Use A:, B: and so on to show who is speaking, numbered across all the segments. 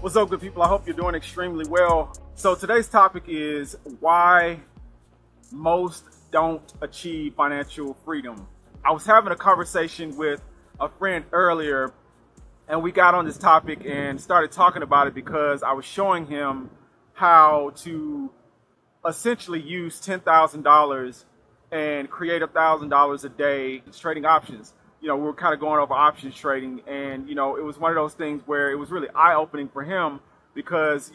A: What's up, good people? I hope you're doing extremely well. So today's topic is why most don't achieve financial freedom. I was having a conversation with a friend earlier, and we got on this topic and started talking about it because I was showing him how to essentially use $10,000 and create $1,000 a day trading options. We were kind of going over options trading, and, it was one of those things where it was really eye-opening for him because,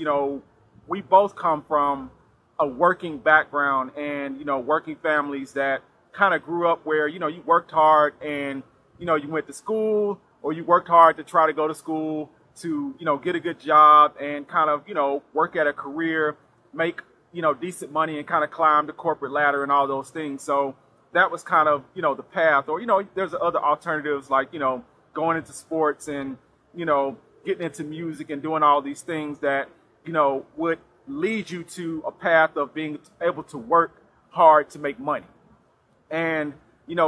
A: we both come from a working background and, working families that kind of grew up where, you worked hard and, you went to school, or you worked hard to try to go to school to, get a good job and kind of, work at a career, make, decent money and kind of climb the corporate ladder and all those things. So that was kind of, the path. Or, there's other alternatives like, going into sports and, getting into music and doing all these things that, would lead you to a path of being able to work hard to make money. And,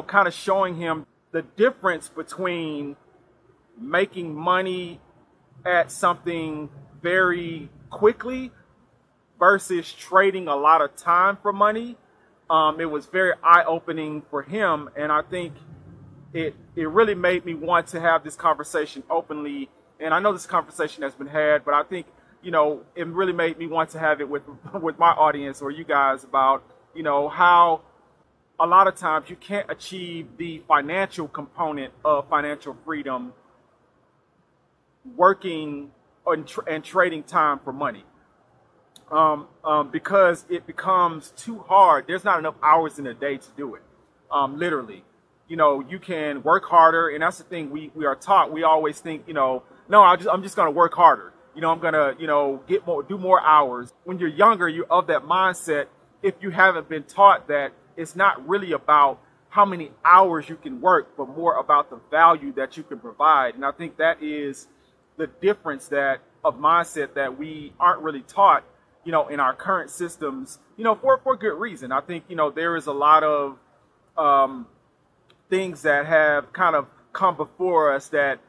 A: kind of showing him the difference between making money at something very quickly versus trading a lot of time for money. It was very eye-opening for him, and I think it really made me want to have this conversation openly. And I know this conversation has been had, but I think, it really made me want to have it with my audience or you guys about, how a lot of times you can't achieve the financial component of financial freedom working and trading time for money. Because it becomes too hard. There's not enough hours in a day to do it. Literally, you can work harder, and that's the thing we are taught. We always think, no, I'm just going to work harder. I'm going to, do more hours. When you're younger, you're of that mindset. If you haven't been taught that it's not really about how many hours you can work, but more about the value that you can provide. And I think that is the difference of mindset that we aren't really taught, in our current systems, for good reason. I think, there is a lot of things that have kind of come before us that,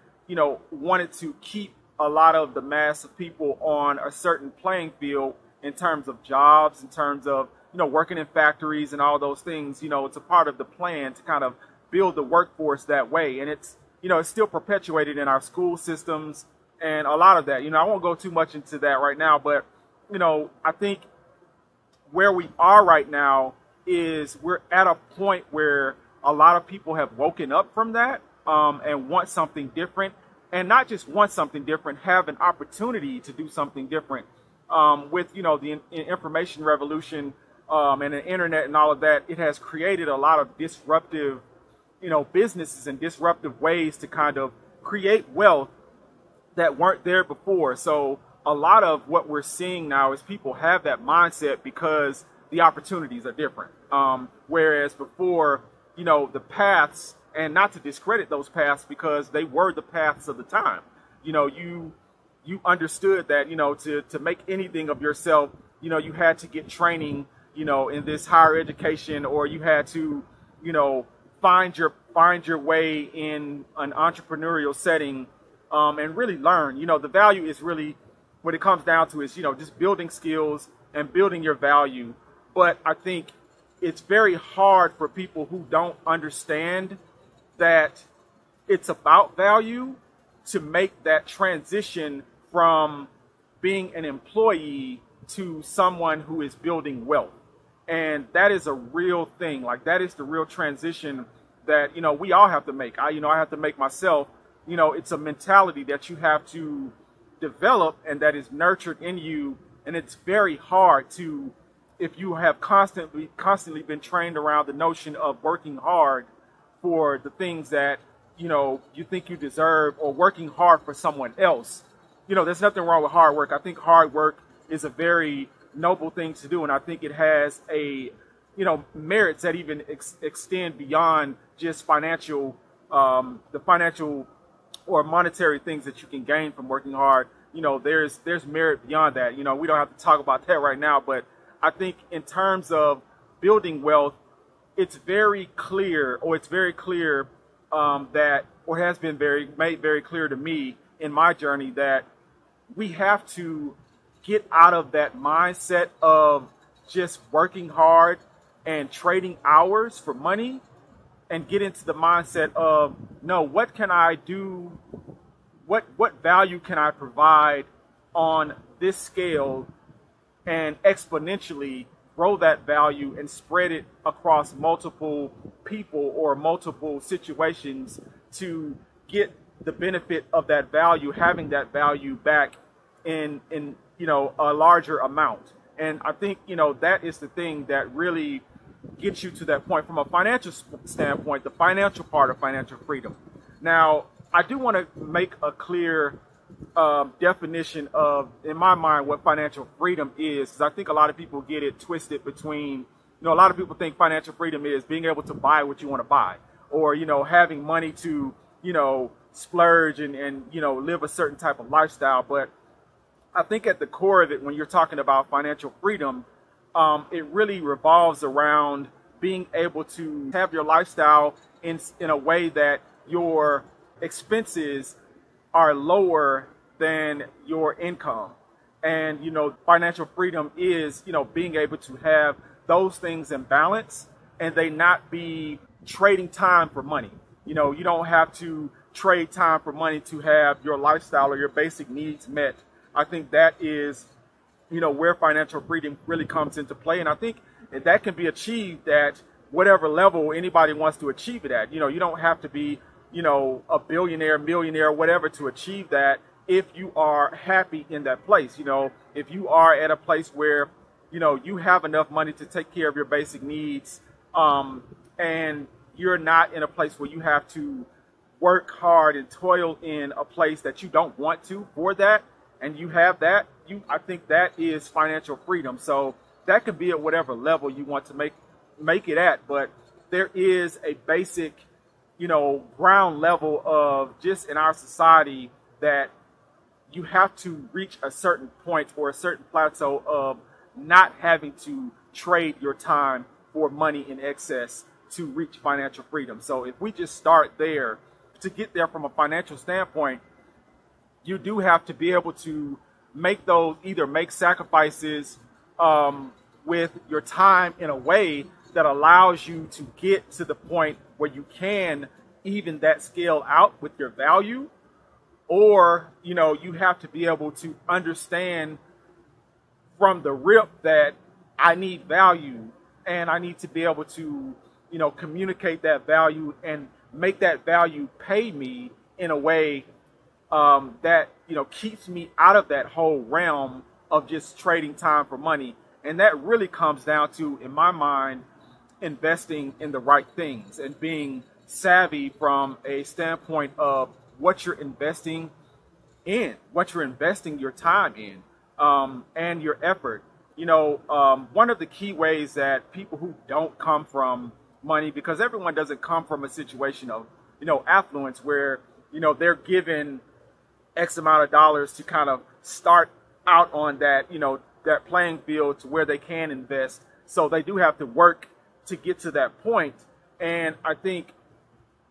A: wanted to keep a lot of the mass of people on a certain playing field in terms of jobs, in terms of, working in factories and all those things. It's a part of the plan to kind of build the workforce that way. And it's, it's still perpetuated in our school systems and a lot of that. I won't go too much into that right now, but I think where we are right now is we're at a point where a lot of people have woken up from that and want something different, and not just want something different, have an opportunity to do something different. With, the information revolution and the internet and all of that, it has created a lot of disruptive, businesses and disruptive ways to kind of create wealth that weren't there before. So a lot of what we're seeing now is people have that mindset because the opportunities are different. Whereas before, the paths, and not to discredit those paths because they were the paths of the time. You understood that, to make anything of yourself, you had to get training, in this higher education, or you had to, find your way in an entrepreneurial setting, and really learn. The value is really, what it comes down to is, just building skills and building your value. But I think it's very hard for people who don't understand that it's about value to make that transition from being an employee to someone who is building wealth. And that is a real thing. Like, that is the real transition that, we all have to make. I have to make myself. It's a mentality that you have to develop and that is nurtured in you. And it's very hard to, if you have constantly been trained around the notion of working hard for the things that, you think you deserve, or working hard for someone else. There's nothing wrong with hard work. I think hard work is a very noble thing to do. And I think it has merits that even extend beyond just financial, the financial or monetary things that you can gain from working hard. There's merit beyond that. We don't have to talk about that right now, but I think in terms of building wealth, it's very clear that, or has been made very clear to me in my journey, that we have to get out of that mindset of just working hard and trading hours for money and get into the mindset of, no, what can I do? What value can I provide on this scale and exponentially grow that value and spread it across multiple people or multiple situations to get the benefit of that value, having that value back in a larger amount. And I think, that is the thing that really gets you to that point from a financial standpoint, the financial part of financial freedom. Now, I do want to make a clear definition of, in my mind, what financial freedom is, because I think a lot of people get it twisted between, a lot of people think financial freedom is being able to buy what you want to buy, or, having money to, splurge and live a certain type of lifestyle. But I think at the core of it, when you're talking about financial freedom, it really revolves around being able to have your lifestyle in a way that your expenses are lower than your income. And, financial freedom is, being able to have those things in balance and they not be trading time for money. You don't have to trade time for money to have your lifestyle or your basic needs met. I think that is, where financial freedom really comes into play. And I think that can be achieved at whatever level anybody wants to achieve it at. You don't have to be, a billionaire, millionaire, whatever to achieve that if you are happy in that place. If you are at a place where, you have enough money to take care of your basic needs, and you're not in a place where you have to work hard and toil in a place that you don't want to for that, and you have that, I think that is financial freedom. So that could be at whatever level you want to make it at, but there is a basic, ground level of just in our society that you have to reach a certain point or a certain plateau of not having to trade your time for money in excess to reach financial freedom. So if we just start there, to get there from a financial standpoint, you do have to be able to make sacrifices with your time in a way that allows you to get to the point where you can even that scale out with your value, or, you have to be able to understand from the rip that I need value and I need to be able to, communicate that value and make that value pay me in a way that, keeps me out of that whole realm of just trading time for money. And that really comes down to, in my mind, investing in the right things and being savvy from a standpoint of what you're investing in, what you're investing your time in, and your effort. One of the key ways that people who don't come from money, because everyone doesn't come from a situation of, affluence where, they're given X amount of dollars to kind of start out on that, that playing field to where they can invest. So they do have to work to get to that point. And I think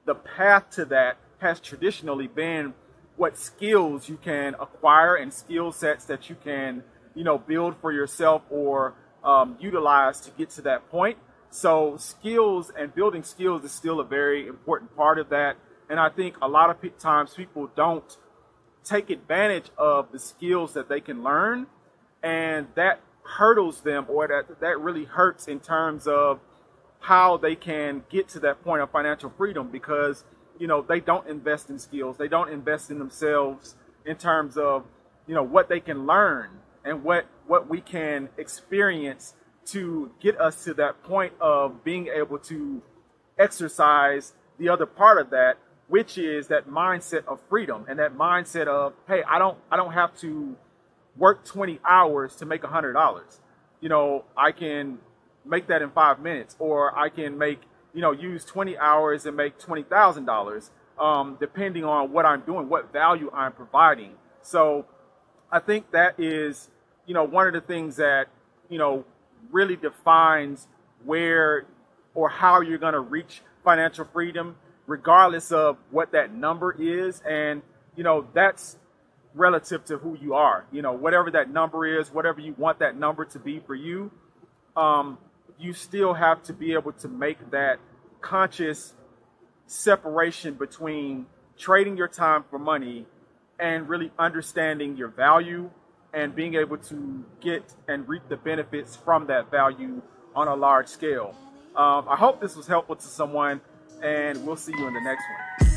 A: the path to that has traditionally been what skills you can acquire and skill sets that you can, build for yourself or utilize to get to that point. So skills and building skills is still a very important part of that. And I think a lot of times people don't take advantage of the skills that they can learn, and that hurdles them, or that really hurts in terms of how they can get to that point of financial freedom, because they don't invest in skills, they don't invest in themselves in terms of what they can learn and what we can experience to get us to that point of being able to exercise the other part of that, which is that mindset of freedom and that mindset of, hey, I don't have to work 20 hours to make $100. I can make that in 5 minutes, or I can make, use 20 hours and make $20,000, depending on what I'm doing, what value I'm providing. So I think that is, one of the things that, really defines where or how you're going to reach financial freedom, regardless of what that number is. And, that's relative to who you are. You know, whatever that number is, whatever you want that number to be for you, you still have to be able to make that conscious separation between trading your time for money and really understanding your value and being able to get and reap the benefits from that value on a large scale. I hope this was helpful to someone, and we'll see you in the next one.